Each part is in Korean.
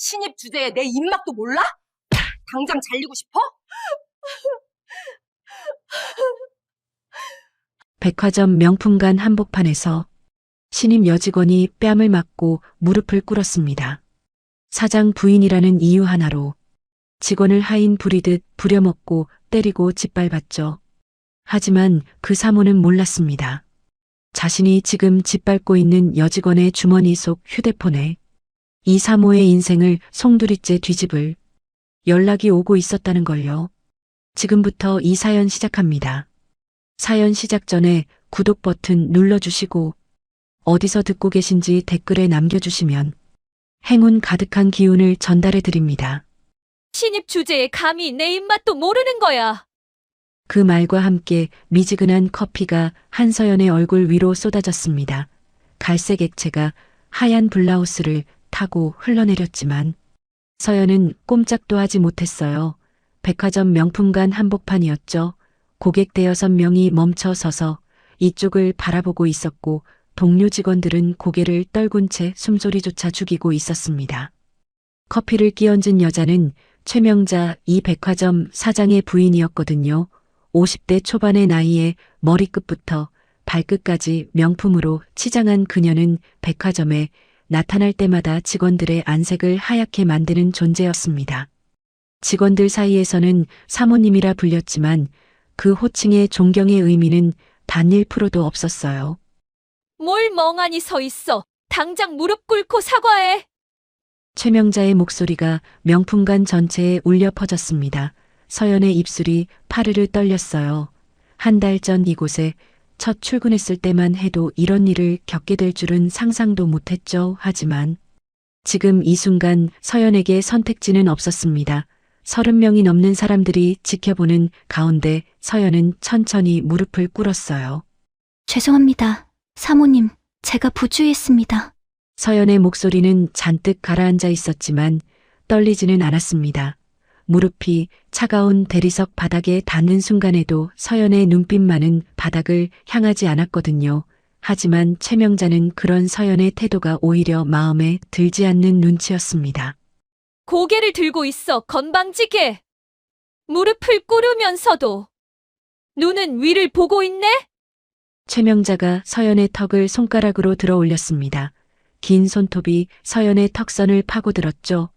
신입 주제에 내 입맛도 몰라? 당장 잘리고 싶어? 백화점 명품관 한복판에서 신임 여직원이 뺨을 맞고 무릎을 꿇었습니다. 사장 부인이라는 이유 하나로 직원을 하인 부리듯 부려먹고 때리고 짓밟았죠. 하지만 그 사모는 몰랐습니다. 자신이 지금 짓밟고 있는 여직원의 주머니 속 휴대폰에 이 사모의 인생을 송두리째 뒤집을 연락이 오고 있었다는 걸요. 지금부터 이 사연 시작합니다. 사연 시작 전에 구독 버튼 눌러주시고 어디서 듣고 계신지 댓글에 남겨주시면 행운 가득한 기운을 전달해 드립니다. 신입 주제에 감히 내 입맛도 모르는 거야. 그 말과 함께 미지근한 커피가 한서연의 얼굴 위로 쏟아졌습니다. 갈색 액체가 하얀 블라우스를 타고 흘러내렸지만 서연은 꼼짝도 하지 못했어요. 백화점 명품관 한복판이었죠. 고객 대여섯 명이 멈춰 서서 이쪽을 바라보고 있었고 동료 직원들은 고개를 떨군 채 숨소리조차 죽이고 있었습니다. 커피를 끼얹은 여자는 최명자 이 백화점 사장의 부인이었거든요. 50대 초반의 나이에 머리끝부터 발끝까지 명품으로 치장한 그녀는 백화점에 나타날 때마다 직원들의 안색을 하얗게 만드는 존재였습니다. 직원들 사이에서는 사모님이라 불렸지만 그 호칭의 존경의 의미는 단 1%도 없었어요. 뭘 멍하니 서 있어. 당장 무릎 꿇고 사과해. 최명자의 목소리가 명품관 전체에 울려 퍼졌습니다. 서연의 입술이 파르르 떨렸어요. 한 달 전 이곳에 첫 출근했을 때만 해도 이런 일을 겪게 될 줄은 상상도 못했죠. 하지만 지금 이 순간 서연에게 선택지는 없었습니다. 30명이 넘는 사람들이 지켜보는 가운데 서연은 천천히 무릎을 꿇었어요. 죄송합니다. 사모님, 제가 부주의했습니다. 서연의 목소리는 잔뜩 가라앉아 있었지만 떨리지는 않았습니다. 무릎이 차가운 대리석 바닥에 닿는 순간에도 서연의 눈빛만은 바닥을 향하지 않았거든요. 하지만 최명자는 그런 서연의 태도가 오히려 마음에 들지 않는 눈치였습니다. 고개를 들고 있어. 건방지게. 무릎을 꿇으면서도 눈은 위를 보고 있네? 최명자가 서연의 턱을 손가락으로 들어 올렸습니다. 긴 손톱이 서연의 턱선을 파고들었죠.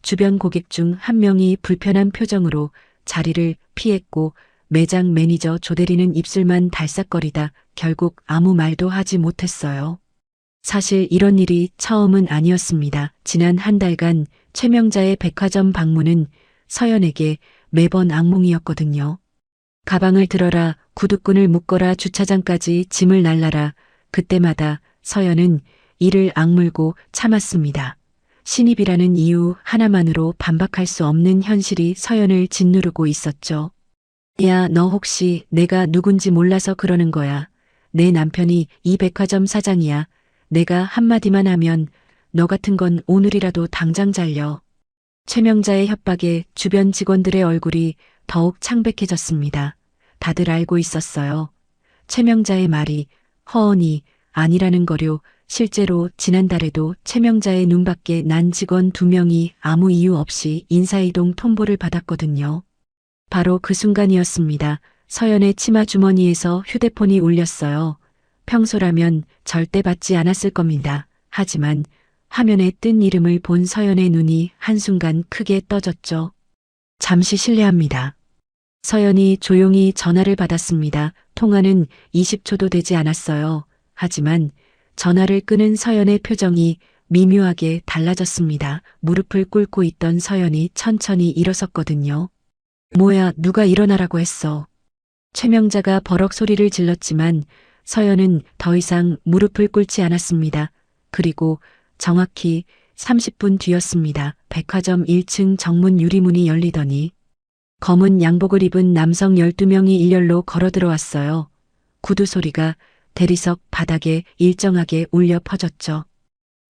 주변 고객 중 한 명이 불편한 표정으로 자리를 피했고 매장 매니저 조대리는 입술만 달싹거리다 결국 아무 말도 하지 못했어요. 사실 이런 일이 처음은 아니었습니다. 지난 한 달간 최명자의 백화점 방문은 서연에게 매번 악몽이었거든요. 가방을 들어라, 구두끈을 묶어라, 주차장까지 짐을 날라라. 그때마다 서연은 이를 악물고 참았습니다. 신입이라는 이유 하나만으로 반박할 수 없는 현실이 서연을 짓누르고 있었죠. 야, 너 혹시 내가 누군지 몰라서 그러는 거야. 내 남편이 이 백화점 사장이야. 내가 한마디만 하면 너 같은 건 오늘이라도 당장 잘려. 최명자의 협박에 주변 직원들의 얼굴이 더욱 창백해졌습니다. 다들 알고 있었어요. 최명자의 말이 허언이 아니라는 거요. 실제로 지난달에도 최명자의 눈밖에 난 직원 2명이 아무 이유 없이 인사이동 통보를 받았거든요. 바로 그 순간이었습니다. 서연의 치마 주머니에서 휴대폰이 울렸어요. 평소라면 절대 받지 않았을 겁니다. 하지만 화면에 뜬 이름을 본 서연의 눈이 한순간 크게 떠졌죠. 잠시 실례합니다. 서연이 조용히 전화를 받았습니다. 통화는 20초도 되지 않았어요. 하지만 전화를 끄는 서연의 표정이 미묘하게 달라졌습니다. 무릎을 꿇고 있던 서연이 천천히 일어섰거든요. 뭐야, 누가 일어나라고 했어. 최명자가 버럭 소리를 질렀지만 서연은 더 이상 무릎을 꿇지 않았습니다. 그리고 정확히 30분 뒤였습니다. 백화점 1층 정문 유리문이 열리더니 검은 양복을 입은 남성 12명이 일렬로 걸어 들어왔어요. 구두 소리가 대리석 바닥에 일정하게 울려 퍼졌죠.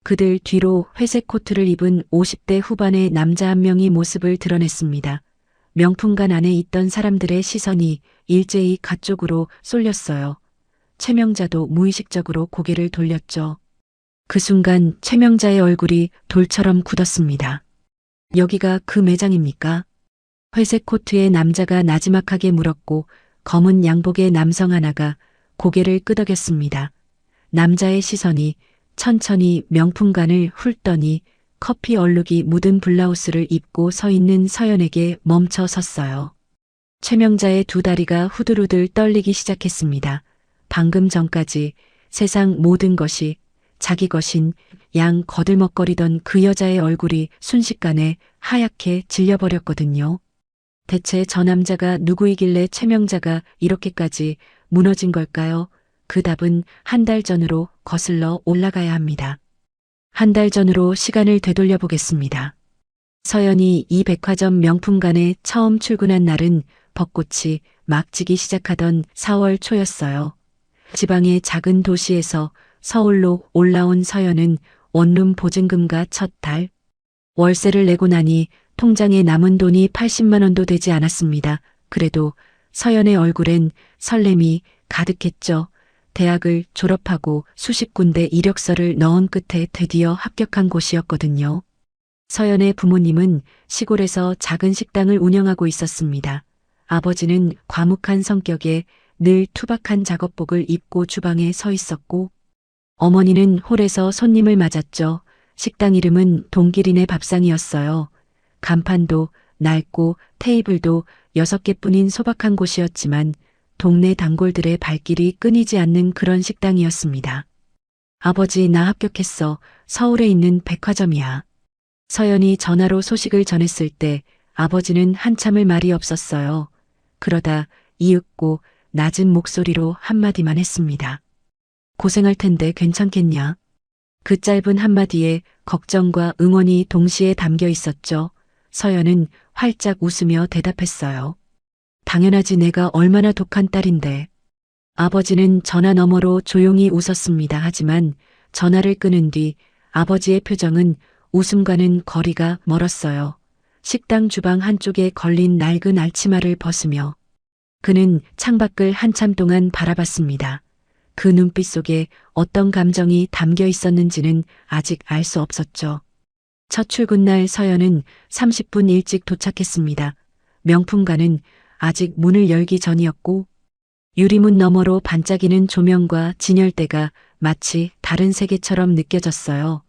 그들 뒤로 회색 코트를 입은 50대 후반의 남자 한 명이 모습을 드러냈습니다. 명품관 안에 있던 사람들의 시선이 일제히 그쪽으로 쏠렸어요. 최명자도 무의식적으로 고개를 돌렸죠. 그 순간 최명자의 얼굴이 돌처럼 굳었습니다. 여기가 그 매장입니까? 회색 코트의 남자가 나지막하게 물었고 검은 양복의 남성 하나가 고개를 끄덕였습니다. 남자의 시선이 천천히 명품관을 훑더니 커피 얼룩이 묻은 블라우스를 입고 서 있는 서연에게 멈춰 섰어요. 최명자의 두 다리가 후들후들 떨리기 시작했습니다. 방금 전까지 세상 모든 것이 자기 것인 양 거들먹거리던 그 여자의 얼굴이 순식간에 하얗게 질려버렸거든요. 대체 저 남자가 누구이길래 최명자가 이렇게까지 무너진 걸까요? 그 답은 한 달 전으로 거슬러 올라가야 합니다. 한 달 전으로 시간을 되돌려 보겠습니다. 서연이 이 백화점 명품관에 처음 출근한 날은 벚꽃이 막 지기 시작하던 4월 초였어요. 지방의 작은 도시에서 서울로 올라온 서연은 원룸 보증금과 첫 달 월세를 내고 나니 통장에 남은 돈이 80만 원도 되지 않았습니다. 그래도 서연의 얼굴엔 설렘이 가득했죠. 대학을 졸업하고 수십 군데 이력서를 넣은 끝에 드디어 합격한 곳이었거든요. 서연의 부모님은 시골에서 작은 식당을 운영하고 있었습니다. 아버지는 과묵한 성격에 늘 투박한 작업복을 입고 주방에 서 있었고, 어머니는 홀에서 손님을 맞았죠. 식당 이름은 동기린의 밥상이었어요. 간판도 낡고 테이블도 6개뿐인 소박한 곳이었지만 동네 단골들의 발길이 끊이지 않는 그런 식당이었습니다. 아버지, 나 합격했어. 서울에 있는 백화점이야. 서연이 전화로 소식을 전했을 때 아버지는 한참을 말이 없었어요. 그러다 이윽고 낮은 목소리로 한마디만 했습니다. 고생할 텐데 괜찮겠냐? 그 짧은 한마디에 걱정과 응원이 동시에 담겨 있었죠. 서연은 활짝 웃으며 대답했어요. 당연하지, 내가 얼마나 독한 딸인데. 아버지는 전화 너머로 조용히 웃었습니다. 하지만 전화를 끊은 뒤 아버지의 표정은 웃음과는 거리가 멀었어요. 식당 주방 한쪽에 걸린 낡은 알치마를 벗으며 그는 창밖을 한참 동안 바라봤습니다. 그 눈빛 속에 어떤 감정이 담겨 있었는지는 아직 알 수 없었죠. 첫 출근날 서연은 30분 일찍 도착했습니다. 명품관은 아직 문을 열기 전이었고 유리문 너머로 반짝이는 조명과 진열대가 마치 다른 세계처럼 느껴졌어요.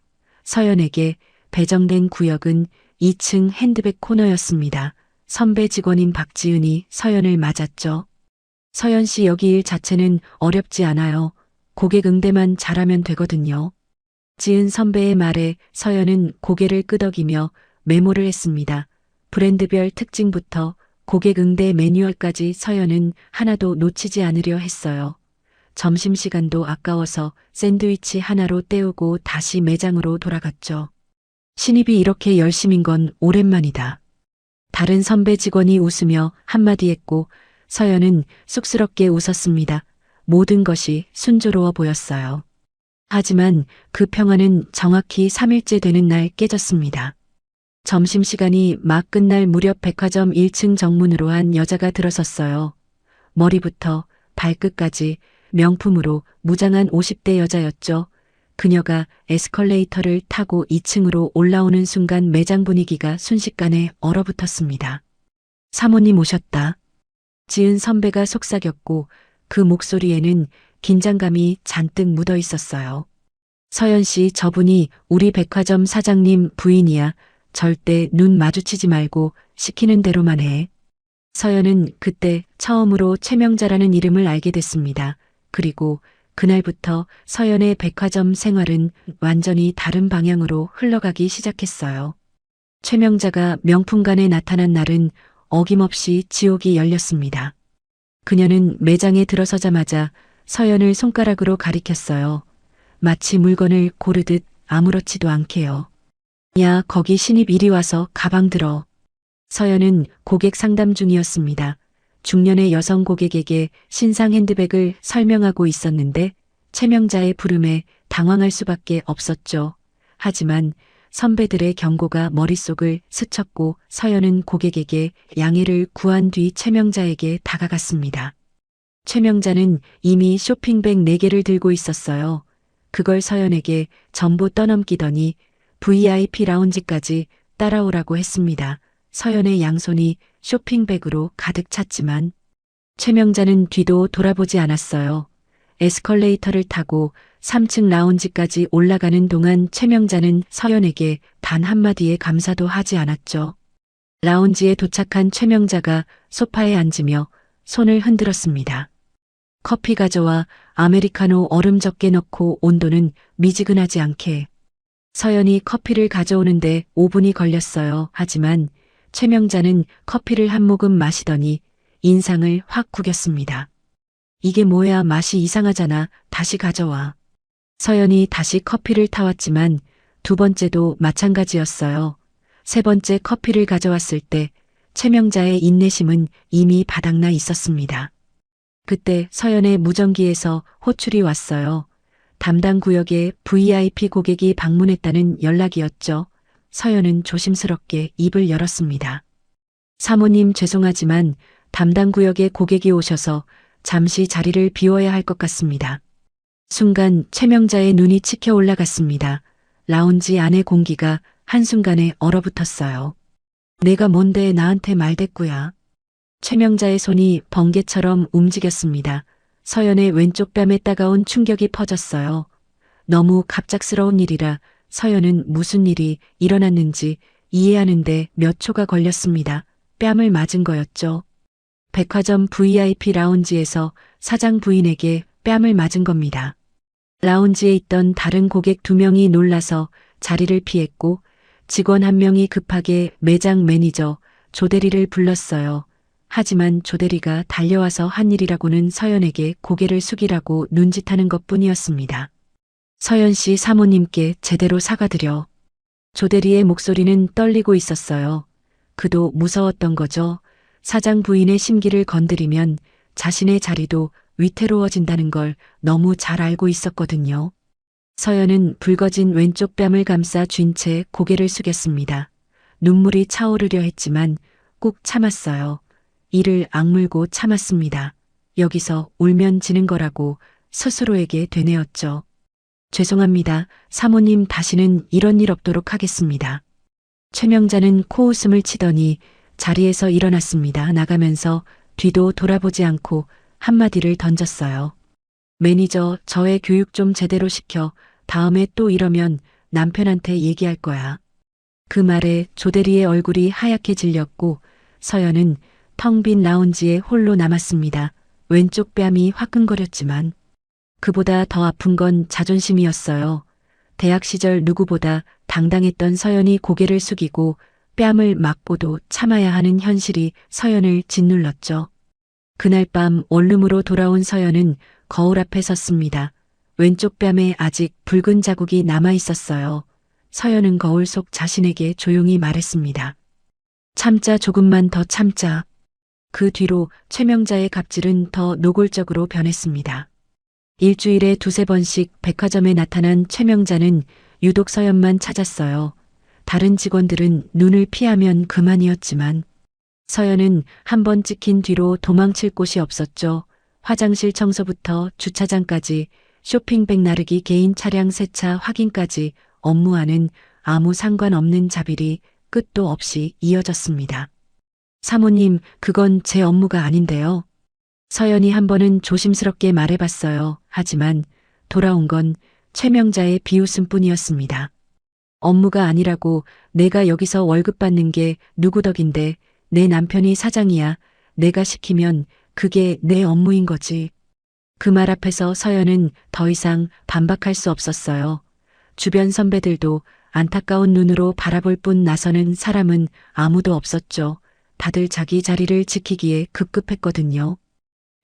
서연에게 배정된 구역은 2층 핸드백 코너였습니다. 선배 직원인 박지은이 서연을 맞았죠. 서연 씨, 여기 일 자체는 어렵지 않아요. 고객 응대만 잘하면 되거든요. 지은 선배의 말에 서연은 고개를 끄덕이며 메모를 했습니다. 브랜드별 특징부터 고객 응대 매뉴얼까지 서연은 하나도 놓치지 않으려 했어요. 점심시간도 아까워서 샌드위치 하나로 때우고 다시 매장으로 돌아갔죠. 신입이 이렇게 열심인 건 오랜만이다. 다른 선배 직원이 웃으며 한마디 했고 서연은 쑥스럽게 웃었습니다. 모든 것이 순조로워 보였어요. 하지만 그 평화는 정확히 3일째 되는 날 깨졌습니다. 점심시간이 막 끝날 무렵 백화점 1층 정문으로 한 여자가 들어섰어요. 머리부터 발끝까지 명품으로 무장한 50대 여자였죠. 그녀가 에스컬레이터를 타고 2층으로 올라오는 순간 매장 분위기가 순식간에 얼어붙었습니다. 사모님 오셨다. 지은 선배가 속삭였고 그 목소리에는 긴장감이 잔뜩 묻어 있었어요. 서연 씨, 저분이 우리 백화점 사장님 부인이야. 절대 눈 마주치지 말고 시키는 대로만 해. 서연은 그때 처음으로 최명자라는 이름을 알게 됐습니다. 그리고 그날부터 서연의 백화점 생활은 완전히 다른 방향으로 흘러가기 시작했어요. 최명자가 명품관에 나타난 날은 어김없이 지옥이 열렸습니다. 그녀는 매장에 들어서자마자 서연을 손가락으로 가리켰어요. 마치 물건을 고르듯 아무렇지도 않게요. 야, 거기 신입 이리 와서 가방 들어. 서연은 고객 상담 중이었습니다. 중년의 여성 고객에게 신상 핸드백을 설명하고 있었는데 최명자의 부름에 당황할 수밖에 없었죠. 하지만 선배들의 경고가 머릿속을 스쳤고 서연은 고객에게 양해를 구한 뒤 최명자에게 다가갔습니다. 최명자는 이미 쇼핑백 4개를 들고 있었어요. 그걸 서연에게 전부 떠넘기더니 VIP 라운지까지 따라오라고 했습니다. 서연의 양손이 쇼핑백으로 가득 찼지만 최명자는 뒤도 돌아보지 않았어요. 에스컬레이터를 타고 3층 라운지까지 올라가는 동안 최명자는 서연에게 단 한마디의 감사도 하지 않았죠. 라운지에 도착한 최명자가 소파에 앉으며 손을 흔들었습니다. 커피 가져와 아메리카노 얼음 적게 넣고 온도는 미지근하지 않게. 서연이 커피를 가져오는데 5분이 걸렸어요. 하지만 최명자는 커피를 한 모금 마시더니 인상을 확 구겼습니다. 이게 뭐야, 맛이 이상하잖아. 다시 가져와. 서연이 다시 커피를 타왔지만 두 번째도 마찬가지였어요. 세 번째 커피를 가져왔을 때 최명자의 인내심은 이미 바닥나 있었습니다. 그때 서연의 무전기에서 호출이 왔어요. 담당 구역에 VIP 고객이 방문했다는 연락이었죠. 서연은 조심스럽게 입을 열었습니다. 사모님, 죄송하지만 담당 구역에 고객이 오셔서 잠시 자리를 비워야 할 것 같습니다. 순간 최명자의 눈이 치켜 올라갔습니다. 라운지 안의 공기가 한순간에 얼어붙었어요. 내가 뭔데 나한테 말대꾸야. 최명자의 손이 번개처럼 움직였습니다. 서연의 왼쪽 뺨에 따가운 충격이 퍼졌어요. 너무 갑작스러운 일이라 서연은 무슨 일이 일어났는지 이해하는데 몇 초가 걸렸습니다. 뺨을 맞은 거였죠. 백화점 VIP 라운지에서 사장 부인에게 뺨을 맞은 겁니다. 라운지에 있던 다른 고객 2명이 놀라서 자리를 피했고 직원 1명이 급하게 매장 매니저 조대리를 불렀어요. 하지만 조대리가 달려와서 한 일이라고는 서연에게 고개를 숙이라고 눈짓하는 것뿐이었습니다. 서연 씨, 사모님께 제대로 사과드려. 조대리의 목소리는 떨리고 있었어요. 그도 무서웠던 거죠. 사장 부인의 심기를 건드리면 자신의 자리도 위태로워진다는 걸 너무 잘 알고 있었거든요. 서연은 붉어진 왼쪽 뺨을 감싸 쥔 채 고개를 숙였습니다. 눈물이 차오르려 했지만 꾹 참았어요. 이를 악물고 참았습니다. 여기서 울면 지는 거라고 스스로에게 되뇌었죠. 죄송합니다. 사모님, 다시는 이런 일 없도록 하겠습니다. 최명자는 코웃음을 치더니 자리에서 일어났습니다. 나가면서 뒤도 돌아보지 않고 한마디를 던졌어요. 매니저, 저의 교육 좀 제대로 시켜. 다음에 또 이러면 남편한테 얘기할 거야. 그 말에 조대리의 얼굴이 하얗게 질렸고 서연은 텅 빈 라운지에 홀로 남았습니다. 왼쪽 뺨이 화끈거렸지만 그보다 더 아픈 건 자존심이었어요. 대학 시절 누구보다 당당했던 서연이 고개를 숙이고 뺨을 맞고도 참아야 하는 현실이 서연을 짓눌렀죠. 그날 밤 원룸으로 돌아온 서연은 거울 앞에 섰습니다. 왼쪽 뺨에 아직 붉은 자국이 남아 있었어요. 서연은 거울 속 자신에게 조용히 말했습니다. 참자, 조금만 더 참자. 그 뒤로 최명자의 갑질은 더 노골적으로 변했습니다. 일주일에 2~3번씩 백화점에 나타난 최명자는 유독 서연만 찾았어요. 다른 직원들은 눈을 피하면 그만이었지만 서연은 한 번 찍힌 뒤로 도망칠 곳이 없었죠. 화장실 청소부터 주차장까지 쇼핑백 나르기, 개인 차량 세차 확인까지 업무와는 아무 상관없는 자빌이 끝도 없이 이어졌습니다. 사모님, 그건 제 업무가 아닌데요. 서연이 한 번은 조심스럽게 말해봤어요. 하지만 돌아온 건 최명자의 비웃음뿐이었습니다. 업무가 아니라고? 내가 여기서 월급 받는 게 누구 덕인데? 내 남편이 사장이야. 내가 시키면 그게 내 업무인 거지. 그 말 앞에서 서연은 더 이상 반박할 수 없었어요. 주변 선배들도 안타까운 눈으로 바라볼 뿐 나서는 사람은 아무도 없었죠. 다들 자기 자리를 지키기에 급급했거든요.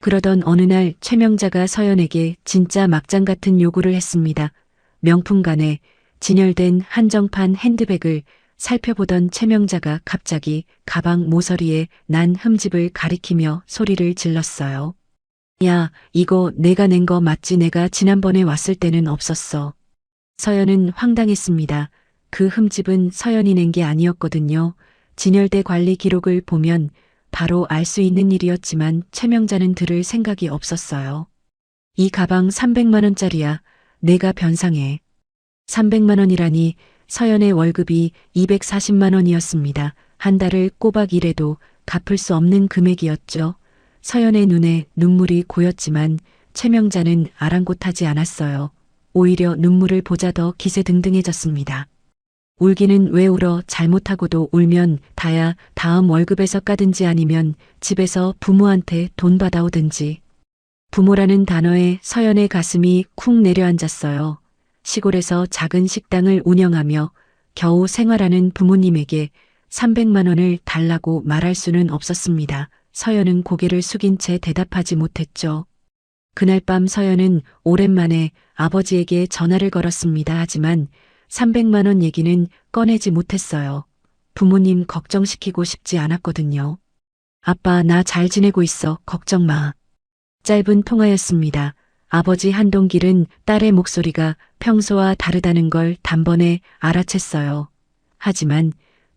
그러던 어느 날 최명자가 서연에게 진짜 막장 같은 요구를 했습니다. 명품관에 진열된 한정판 핸드백을 살펴보던 최명자가 갑자기 가방 모서리에 난 흠집을 가리키며 소리를 질렀어요. 야, 이거 내가 낸 거 맞지? 내가 지난번에 왔을 때는 없었어. 서연은 황당했습니다. 그 흠집은 서연이 낸 게 아니었거든요. 진열대 관리 기록을 보면 바로 알 수 있는 일이었지만 최명자는 들을 생각이 없었어요. 이 가방 300만 원짜리야. 내가 변상해. 300만 원이라니. 서연의 월급이 240만 원이었습니다. 한 달을 꼬박 일해도 갚을 수 없는 금액이었죠. 서연의 눈에 눈물이 고였지만 최명자는 아랑곳하지 않았어요. 오히려 눈물을 보자 더 기세등등해졌습니다. 울기는 왜 울어? 잘못하고도 울면 다야 다음 월급에서 까든지 아니면 집에서 부모한테 돈 받아오든지. 부모라는 단어에 서연의 가슴이 쿵 내려앉았어요. 시골에서 작은 식당을 운영하며 겨우 생활하는 부모님에게 300만 원을 달라고 말할 수는 없었습니다. 서연은 고개를 숙인 채 대답하지 못했죠. 그날 밤 서연은 오랜만에 아버지에게 전화를 걸었습니다. 하지만 300만 원 얘기는 꺼내지 못했어요. 부모님 걱정시키고 싶지 않았거든요. 아빠, 나 잘 지내고 있어. 걱정 마. 짧은 통화였습니다. 아버지 한동길은 딸의 목소리가 평소와 다르다는 걸 단번에 알아챘어요. 하지만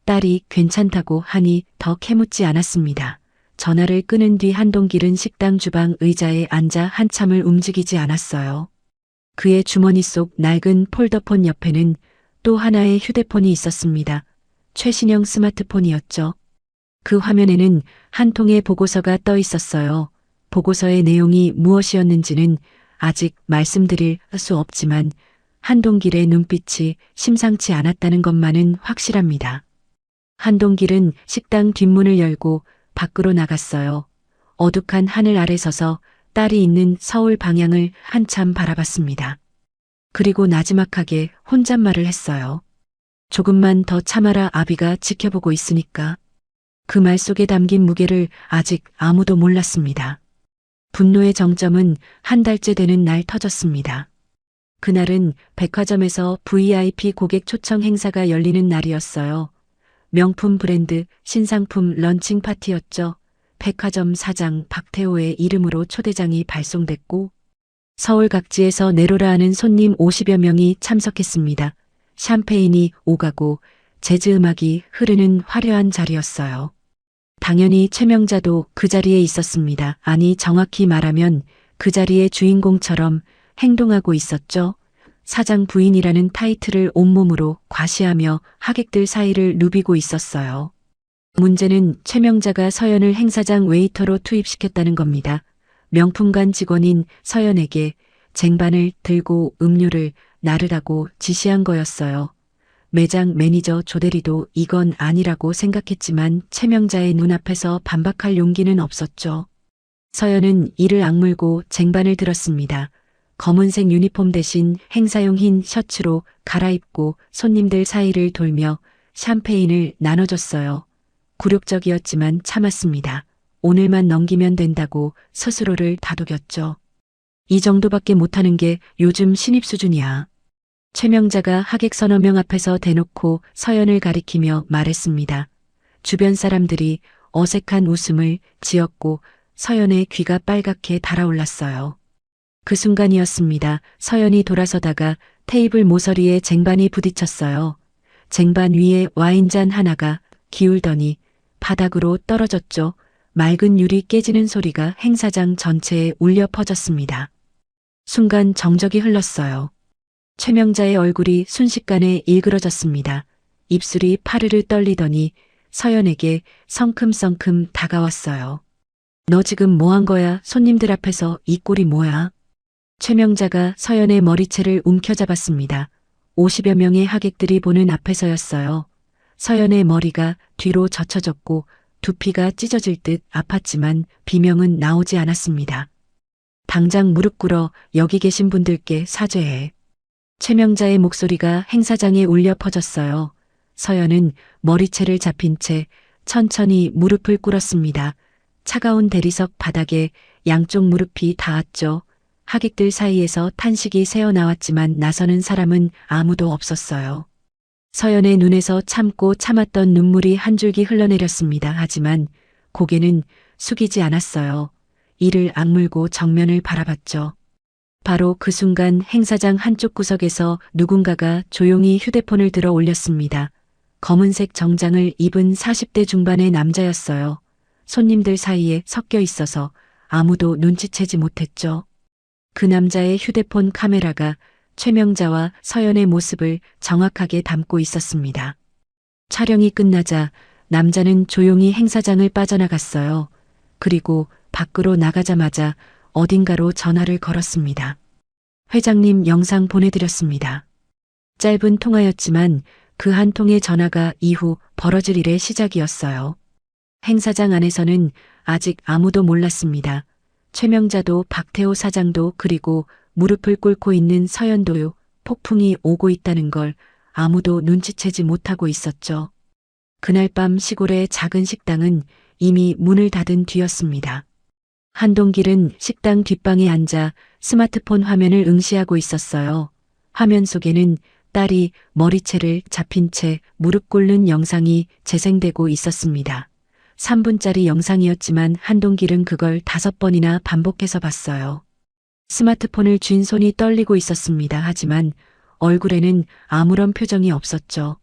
딸이 괜찮다고 하니 더 캐묻지 않았습니다. 전화를 끊은 뒤 한동길은 식당 주방 의자에 앉아 한참을 움직이지 않았어요. 그의 주머니 속 낡은 폴더폰 옆에는 또 하나의 휴대폰이 있었습니다. 최신형 스마트폰이었죠. 그 화면에는 한 통의 보고서가 떠 있었어요. 보고서의 내용이 무엇이었는지는 아직 말씀드릴 수 없지만 한동길의 눈빛이 심상치 않았다는 것만은 확실합니다. 한동길은 식당 뒷문을 열고 밖으로 나갔어요. 어둑한 하늘 아래 서서 딸이 있는 서울 방향을 한참 바라봤습니다. 그리고 나지막하게 혼잣말을 했어요. 조금만 더 참아라, 아비가 지켜보고 있으니까. 그 말 속에 담긴 무게를 아직 아무도 몰랐습니다. 분노의 정점은 한 달째 되는 날 터졌습니다. 그날은 백화점에서 VIP 고객 초청 행사가 열리는 날이었어요. 명품 브랜드 신상품 런칭 파티였죠. 백화점 사장 박태호의 이름으로 초대장이 발송됐고 서울 각지에서 내로라 하는 손님 50여 명이 참석했습니다. 샴페인이 오가고 재즈 음악이 흐르는 화려한 자리였어요. 당연히 최명자도 그 자리에 있었습니다. 아니, 정확히 말하면 그 자리의 주인공처럼 행동하고 있었죠. 사장 부인이라는 타이틀을 온몸으로 과시하며 하객들 사이를 누비고 있었어요. 문제는 최명자가 서연을 행사장 웨이터로 투입시켰다는 겁니다. 명품관 직원인 서연에게 쟁반을 들고 음료를 나르라고 지시한 거였어요. 매장 매니저 조대리도 이건 아니라고 생각했지만 최명자의 눈앞에서 반박할 용기는 없었죠. 서연은 이를 악물고 쟁반을 들었습니다. 검은색 유니폼 대신 행사용 흰 셔츠로 갈아입고 손님들 사이를 돌며 샴페인을 나눠줬어요. 굴욕적이었지만 참았습니다. 오늘만 넘기면 된다고 스스로를 다독였죠. 이 정도밖에 못하는 게 요즘 신입 수준이야. 최명자가 하객 서너 명 앞에서 대놓고 서연을 가리키며 말했습니다. 주변 사람들이 어색한 웃음을 지었고 서연의 귀가 빨갛게 달아올랐어요. 그 순간이었습니다. 서연이 돌아서다가 테이블 모서리에 쟁반이 부딪혔어요. 쟁반 위에 와인잔 하나가 기울더니 바닥으로 떨어졌죠. 맑은 유리 깨지는 소리가 행사장 전체에 울려 퍼졌습니다. 순간 정적이 흘렀어요. 최명자의 얼굴이 순식간에 일그러졌습니다. 입술이 파르르 떨리더니 서연에게 성큼성큼 다가왔어요. 너 지금 뭐 한 거야? 손님들 앞에서 이 꼴이 뭐야? 최명자가 서연의 머리채를 움켜잡았습니다. 50여 명의 하객들이 보는 앞에서였어요. 서연의 머리가 뒤로 젖혀졌고 두피가 찢어질 듯 아팠지만 비명은 나오지 않았습니다. 당장 무릎 꿇어 여기 계신 분들께 사죄해. 최명자의 목소리가 행사장에 울려 퍼졌어요. 서연은 머리채를 잡힌 채 천천히 무릎을 꿇었습니다. 차가운 대리석 바닥에 양쪽 무릎이 닿았죠. 하객들 사이에서 탄식이 새어나왔지만 나서는 사람은 아무도 없었어요. 서연의 눈에서 참고 참았던 눈물이 한 줄기 흘러내렸습니다. 하지만 고개는 숙이지 않았어요. 이를 악물고 정면을 바라봤죠. 바로 그 순간 행사장 한쪽 구석에서 누군가가 조용히 휴대폰을 들어 올렸습니다. 검은색 정장을 입은 40대 중반의 남자였어요. 손님들 사이에 섞여 있어서 아무도 눈치채지 못했죠. 그 남자의 휴대폰 카메라가 최명자와 서연의 모습을 정확하게 담고 있었습니다. 촬영이 끝나자 남자는 조용히 행사장을 빠져나갔어요. 그리고 밖으로 나가자마자 어딘가로 전화를 걸었습니다. 회장님 영상 보내드렸습니다. 짧은 통화였지만 그 한 통의 전화가 이후 벌어질 일의 시작이었어요. 행사장 안에서는 아직 아무도 몰랐습니다. 최명자도 박태호 사장도 그리고 무릎을 꿇고 있는 서연도요. 폭풍이 오고 있다는 걸 아무도 눈치채지 못하고 있었죠. 그날 밤 시골의 작은 식당은 이미 문을 닫은 뒤였습니다. 한동길은 식당 뒷방에 앉아 스마트폰 화면을 응시하고 있었어요. 화면 속에는 딸이 머리채를 잡힌 채 무릎 꿇는 영상이 재생되고 있었습니다. 3분짜리 영상이었지만 한동길은 그걸 5번이나 반복해서 봤어요. 스마트폰을 쥔 손이 떨리고 있었습니다. 하지만 얼굴에는 아무런 표정이 없었죠.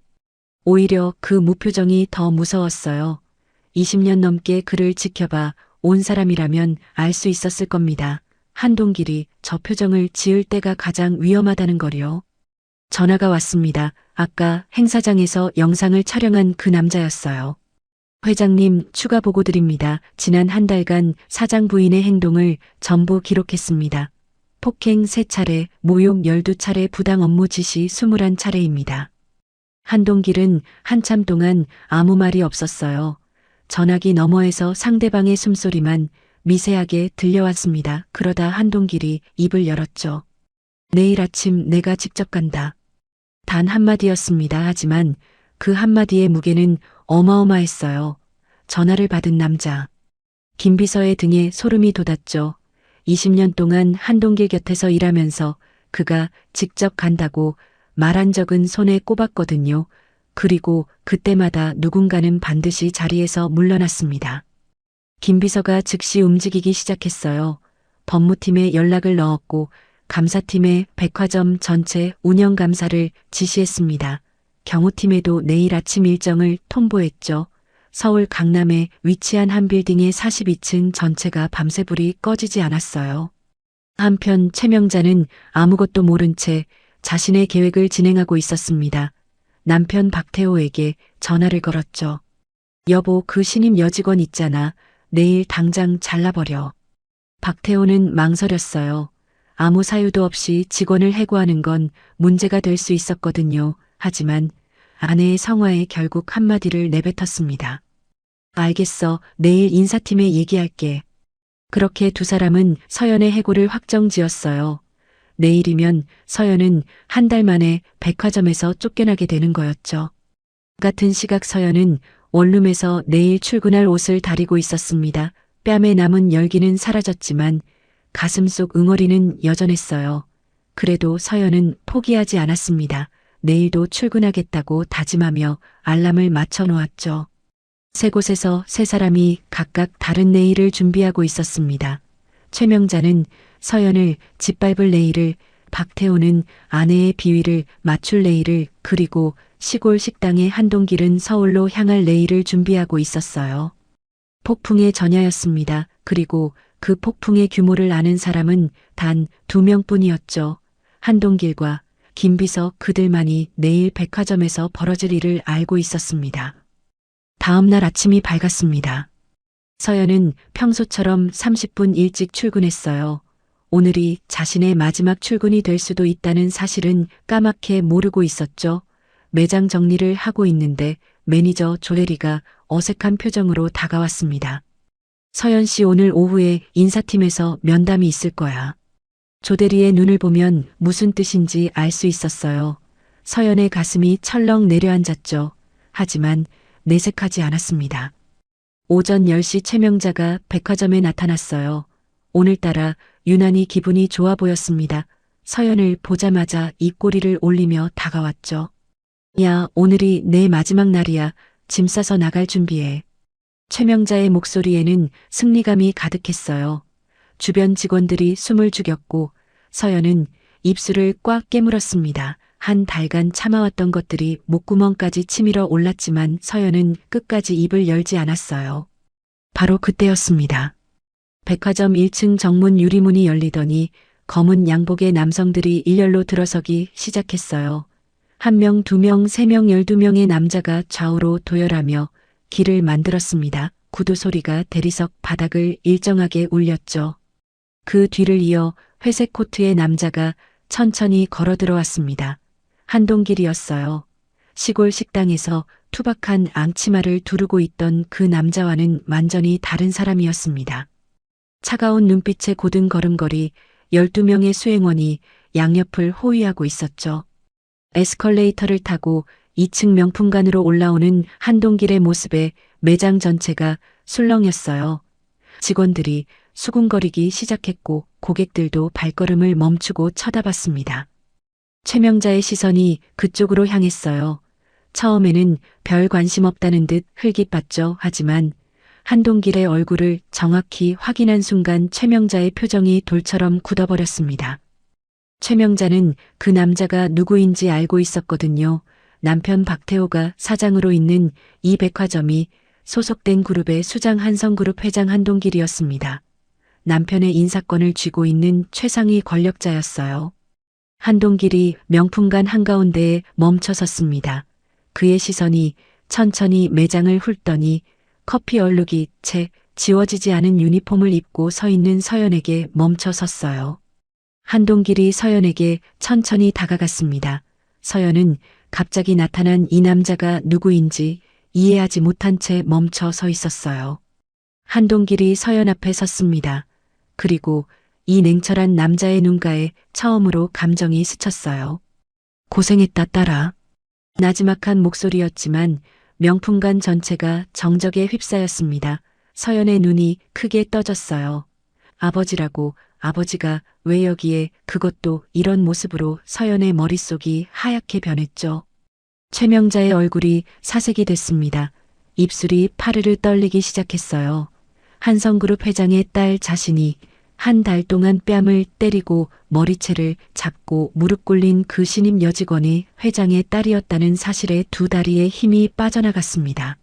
오히려 그 무표정이 더 무서웠어요. 20년 넘게 그를 지켜봐 온 사람이라면 알 수 있었을 겁니다. 한동길이 저 표정을 지을 때가 가장 위험하다는 거요. 전화가 왔습니다. 아까 행사장에서 영상을 촬영한 그 남자였어요. 회장님, 추가 보고 드립니다. 지난 한 달간 사장 부인의 행동을 전부 기록했습니다. 폭행 3차례, 모욕 12차례, 부당 업무 지시 21차례입니다. 한동길은 한참 동안 아무 말이 없었어요. 전화기 너머에서 상대방의 숨소리만 미세하게 들려왔습니다. 그러다 한동길이 입을 열었죠. 내일 아침 내가 직접 간다. 단 한마디였습니다. 하지만 그 한마디의 무게는 어마어마했어요. 전화를 받은 남자. 김비서의 등에 소름이 돋았죠. 20년 동안 한동길 곁에서 일하면서 그가 직접 간다고 말한 적은 손에 꼽았거든요. 그리고 그때마다 누군가는 반드시 자리에서 물러났습니다. 김비서가 즉시 움직이기 시작했어요. 법무팀에 연락을 넣었고 감사팀에 백화점 전체 운영 감사를 지시했습니다. 경호팀에도 내일 아침 일정을 통보했죠. 서울 강남에 위치한 한 빌딩의 42층 전체가 밤새 불이 꺼지지 않았어요. 한편 최명자는 아무것도 모른 채 자신의 계획을 진행하고 있었습니다. 남편 박태호에게 전화를 걸었죠. 여보, 그 신임 여직원 있잖아. 내일 당장 잘라버려. 박태호는 망설였어요. 아무 사유도 없이 직원을 해고하는 건 문제가 될 수 있었거든요. 하지만 아내의 성화에 결국 한마디를 내뱉었습니다. 알겠어. 내일 인사팀에 얘기할게. 그렇게 두 사람은 서연의 해고를 확정지었어요. 내일이면 서연은 한 달 만에 백화점에서 쫓겨나게 되는 거였죠. 같은 시각 서연은 원룸에서 내일 출근할 옷을 다리고 있었습니다. 뺨에 남은 열기는 사라졌지만 가슴 속 응어리는 여전했어요. 그래도 서연은 포기하지 않았습니다. 내일도 출근하겠다고 다짐하며 알람을 맞춰 놓았죠. 세 곳에서 세 사람이 각각 다른 내일을 준비하고 있었습니다. 최명자는 서연을 짓밟을 내일을, 박태호는 아내의 비위를 맞출 내일을, 그리고 시골 식당의 한동길은 서울로 향할 내일을 준비하고 있었어요. 폭풍의 전야였습니다. 그리고 그 폭풍의 규모를 아는 사람은 단 2명뿐이었죠. 한동길과 김비서, 그들만이 내일 백화점에서 벌어질 일을 알고 있었습니다. 다음 날 아침이 밝았습니다. 서연은 평소처럼 30분 일찍 출근했어요. 오늘이 자신의 마지막 출근이 될 수도 있다는 사실은 까맣게 모르고 있었죠. 매장 정리를 하고 있는데 매니저 조혜리가 어색한 표정으로 다가왔습니다. 서연 씨, 오늘 오후에 인사팀에서 면담이 있을 거야. 조대리의 눈을 보면 무슨 뜻인지 알 수 있었어요. 서연의 가슴이 철렁 내려앉았죠. 하지만 내색하지 않았습니다. 오전 10시 최명자가 백화점에 나타났어요. 오늘따라 유난히 기분이 좋아 보였습니다. 서연을 보자마자 입꼬리를 올리며 다가왔죠. 야, 오늘이 내 마지막 날이야. 짐 싸서 나갈 준비해. 최명자의 목소리에는 승리감이 가득했어요. 주변 직원들이 숨을 죽였고 서연은 입술을 꽉 깨물었습니다. 한 달간 참아왔던 것들이 목구멍까지 치밀어 올랐지만 서연은 끝까지 입을 열지 않았어요. 바로 그때였습니다. 백화점 1층 정문 유리문이 열리더니 검은 양복의 남성들이 일렬로 들어서기 시작했어요. 1명, 2명, 3명, 12명의 남자가 좌우로 도열하며 길을 만들었습니다. 구두 소리가 대리석 바닥을 일정하게 울렸죠. 그 뒤를 이어 회색 코트의 남자가 천천히 걸어 들어왔습니다. 한동길이었어요. 시골 식당에서 투박한 앙치마를 두르고 있던 그 남자와는 완전히 다른 사람이었습니다. 차가운 눈빛의 고든 걸음걸이, 12명의 수행원이 양옆을 호위하고 있었죠. 에스컬레이터를 타고 2층 명품관으로 올라오는 한동길의 모습에 매장 전체가 술렁였어요. 직원들이 수군거리기 시작했고 고객들도 발걸음을 멈추고 쳐다봤습니다. 최명자의 시선이 그쪽으로 향했어요. 처음에는 별 관심 없다는 듯 흘깃봤죠. 하지만 한동길의 얼굴을 정확히 확인한 순간 최명자의 표정이 돌처럼 굳어버렸습니다. 최명자는 그 남자가 누구인지 알고 있었거든요. 남편 박태호가 사장으로 있는 이 백화점이 소속된 그룹의 수장 한성그룹 회장 한동길이었습니다. 남편의 인사권을 쥐고 있는 최상위 권력자였어요. 한동길이 명품관 한가운데에 멈춰 섰습니다. 그의 시선이 천천히 매장을 훑더니 커피 얼룩이 채 지워지지 않은 유니폼을 입고 서 있는 서연에게 멈춰 섰어요. 한동길이 서연에게 천천히 다가갔습니다. 서연은 갑자기 나타난 이 남자가 누구인지 이해하지 못한 채 멈춰 서 있었어요. 한동길이 서연 앞에 섰습니다. 그리고 이 냉철한 남자의 눈가에 처음으로 감정이 스쳤어요. 고생했다 딸아. 나지막한 목소리였지만 명품관 전체가 정적에 휩싸였습니다. 서연의 눈이 크게 떠졌어요. 아버지라고, 아버지가 왜 여기에, 그것도 이런 모습으로. 서연의 머릿속이 하얗게 변했죠. 최명자의 얼굴이 사색이 됐습니다. 입술이 파르르 떨리기 시작했어요. 한성그룹 회장의 딸 자신이 한 달 동안 뺨을 때리고 머리채를 잡고 무릎 꿇린 그 신임 여직원이 회장의 딸이었다는 사실에 두 다리에 힘이 빠져나갔습니다.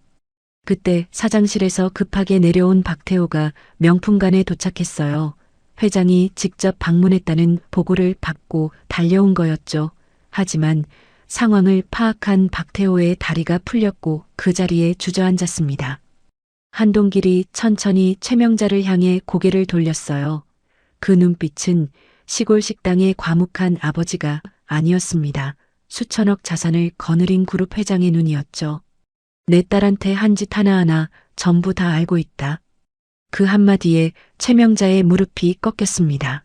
그때 사장실에서 급하게 내려온 박태호가 명품관에 도착했어요. 회장이 직접 방문했다는 보고를 받고 달려온 거였죠. 하지만 상황을 파악한 박태호의 다리가 풀렸고 그 자리에 주저앉았습니다. 한동길이 천천히 최명자를 향해 고개를 돌렸어요. 그 눈빛은 시골 식당의 과묵한 아버지가 아니었습니다. 수천억 자산을 거느린 그룹 회장의 눈이었죠. 내 딸한테 한 짓 하나하나 전부 다 알고 있다. 그 한마디에 최명자의 무릎이 꺾였습니다.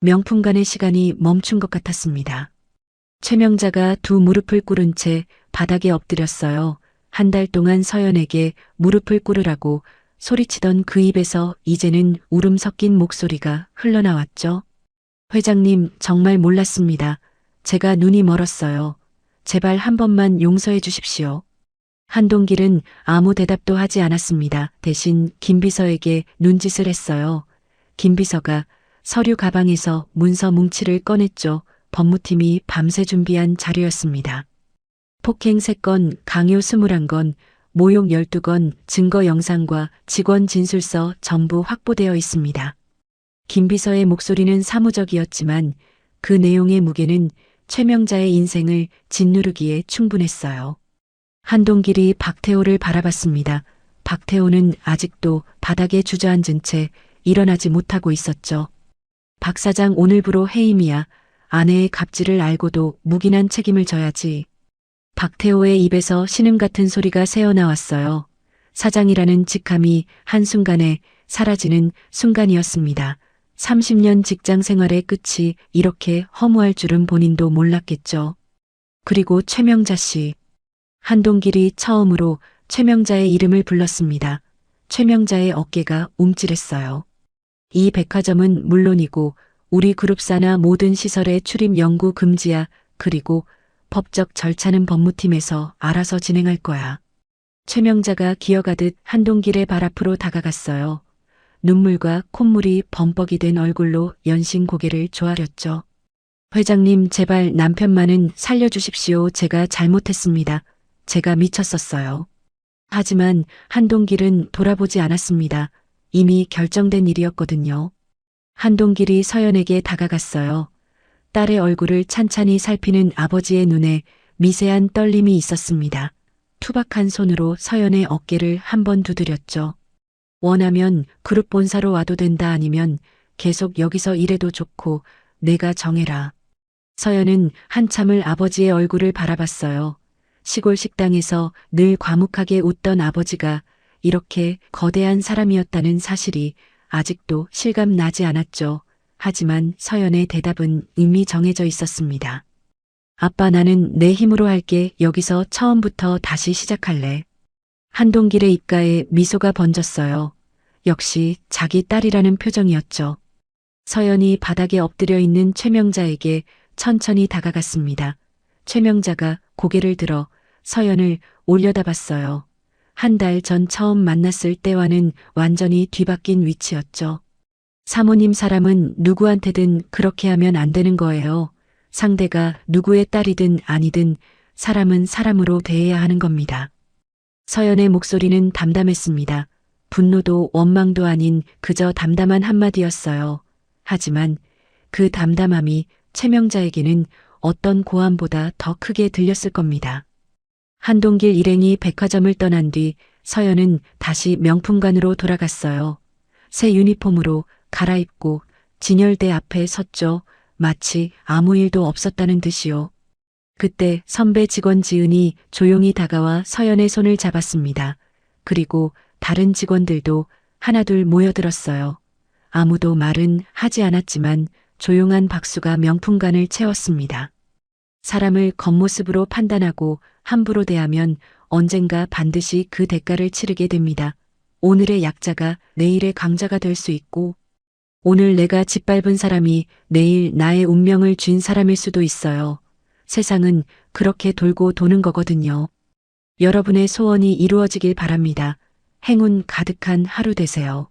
명품관의 시간이 멈춘 것 같았습니다. 최명자가 두 무릎을 꿇은 채 바닥에 엎드렸어요. 한 달 동안 서연에게 무릎을 꿇으라고 소리치던 그 입에서 이제는 울음 섞인 목소리가 흘러나왔죠. 회장님, 정말 몰랐습니다. 제가 눈이 멀었어요. 제발 한 번만 용서해 주십시오. 한동길은 아무 대답도 하지 않았습니다. 대신 김비서에게 눈짓을 했어요. 김비서가 서류 가방에서 문서 뭉치를 꺼냈죠. 법무팀이 밤새 준비한 자료였습니다. 폭행 3건, 강요 21건, 모욕 12건, 증거 영상과 직원 진술서 전부 확보되어 있습니다. 김비서의 목소리는 사무적이었지만 그 내용의 무게는 최명자의 인생을 짓누르기에 충분했어요. 한동길이 박태호를 바라봤습니다. 박태호는 아직도 바닥에 주저앉은 채 일어나지 못하고 있었죠. 박 사장, 오늘부로 해임이야. 아내의 갑질을 알고도 묵인한 책임을 져야지. 박태호의 입에서 신음 같은 소리가 새어나왔어요. 사장이라는 직함이 한순간에 사라지는 순간이었습니다. 30년 직장 생활의 끝이 이렇게 허무할 줄은 본인도 몰랐겠죠. 그리고 최명자 씨. 한동길이 처음으로 최명자의 이름을 불렀습니다. 최명자의 어깨가 움찔했어요. 이 백화점은 물론이고 우리 그룹사나 모든 시설의 출입 영구 금지야. 그리고 법적 절차는 법무팀에서 알아서 진행할 거야. 최명자가 기어가듯 한동길의 발 앞으로 다가갔어요. 눈물과 콧물이 범벅이 된 얼굴로 연신 고개를 조아렸죠. 회장님, 제발 남편만은 살려주십시오. 제가 잘못했습니다. 제가 미쳤었어요. 하지만 한동길은 돌아보지 않았습니다. 이미 결정된 일이었거든요. 한동길이 서연에게 다가갔어요. 딸의 얼굴을 찬찬히 살피는 아버지의 눈에 미세한 떨림이 있었습니다. 투박한 손으로 서연의 어깨를 한번 두드렸죠. 원하면 그룹 본사로 와도 된다, 아니면 계속 여기서 일해도 좋고 내가 정해라. 서연은 한참을 아버지의 얼굴을 바라봤어요. 시골 식당에서 늘 과묵하게 웃던 아버지가 이렇게 거대한 사람이었다는 사실이 아직도 실감 나지 않았죠. 하지만 서연의 대답은 이미 정해져 있었습니다. 아빠, 나는 내 힘으로 할게. 여기서 처음부터 다시 시작할래. 한동길의 입가에 미소가 번졌어요. 역시 자기 딸이라는 표정이었죠. 서연이 바닥에 엎드려 있는 최명자에게 천천히 다가갔습니다. 최명자가 고개를 들어 서연을 올려다봤어요. 한 달 전 처음 만났을 때와는 완전히 뒤바뀐 위치였죠. 사모님, 사람은 누구한테든 그렇게 하면 안 되는 거예요. 상대가 누구의 딸이든 아니든 사람은 사람으로 대해야 하는 겁니다. 서연의 목소리는 담담했습니다. 분노도 원망도 아닌 그저 담담한 한마디였어요. 하지만 그 담담함이 최명자에게는 어떤 고함보다 더 크게 들렸을 겁니다. 한동길 일행이 백화점을 떠난 뒤 서연은 다시 명품관으로 돌아갔어요. 새 유니폼으로 갈아입고 진열대 앞에 섰죠. 마치 아무 일도 없었다는 듯이요. 그때 선배 직원 지은이 조용히 다가와 서연의 손을 잡았습니다. 그리고 다른 직원들도 하나둘 모여들었어요. 아무도 말은 하지 않았지만 조용한 박수가 명품관을 채웠습니다. 사람을 겉모습으로 판단하고 함부로 대하면 언젠가 반드시 그 대가를 치르게 됩니다. 오늘의 약자가 내일의 강자가 될 수 있고, 오늘 내가 짓밟은 사람이 내일 나의 운명을 쥔 사람일 수도 있어요. 세상은 그렇게 돌고 도는 거거든요. 여러분의 소원이 이루어지길 바랍니다. 행운 가득한 하루 되세요.